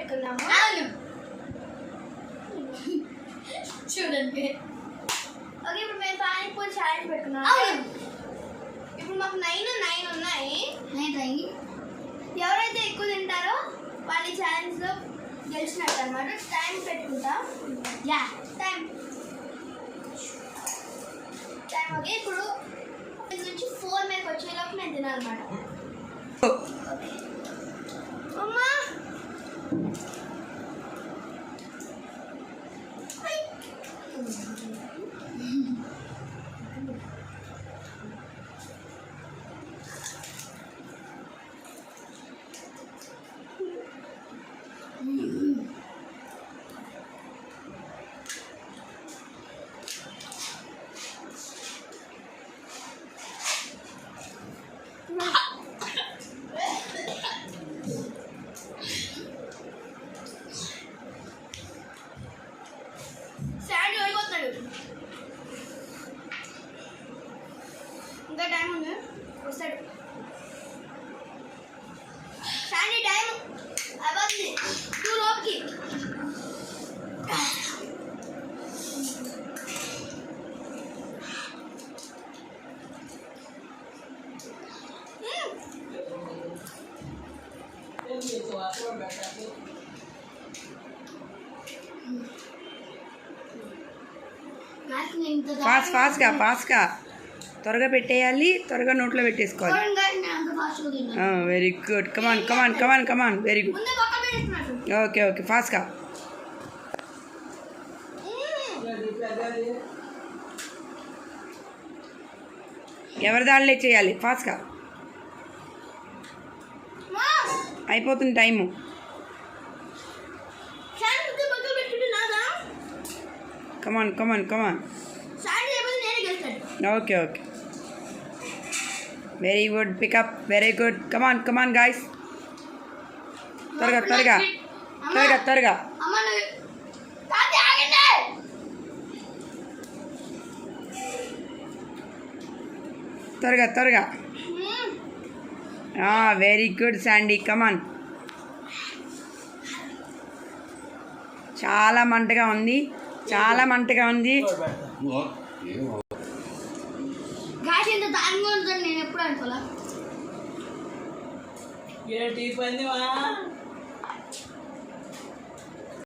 పెట్టుకున్నాము. చూడండి. ఓకే, ఇప్పుడు మేము పానీపూరి ఛాలెంజ్ పెట్టుకున్నాము. ఇప్పుడు మాకు 9 ఉన్నాయి. ఎవరైతే ఎక్కువ తింటారో వాళ్ళ ఛాలెంజ్లో గెలిచినట్టు అన్నమాట. టైం పెట్టుకుంటా. Time okay. ఇప్పుడు నుంచి 4 మేరకు వచ్చేలోపు నేను తినాలన్నమాట. అమ్మా ఇంకా టైం ఉంది, వస్తాడు. శాండీ టైం అవ్వద్ది 2 లోపుకి. ఫాస్ట్గా త్వరగా పెట్టేయాలి, త్వరగా నోట్లో పెట్టేసుకోవాలి. Very good. Come on very good. Okay ఫాస్ట్గా. ఎవరి దానిలో చేయాలి, ఫాస్ట్గా. అయిపోతుంది time. Come on. Okay very good. Pick up very good. Come on guys, త్వరగా త్వరగా. Very good Sandy, come on. చాలా మంటగా ఉంది. నేను ఎప్పుడు అనుకోలే.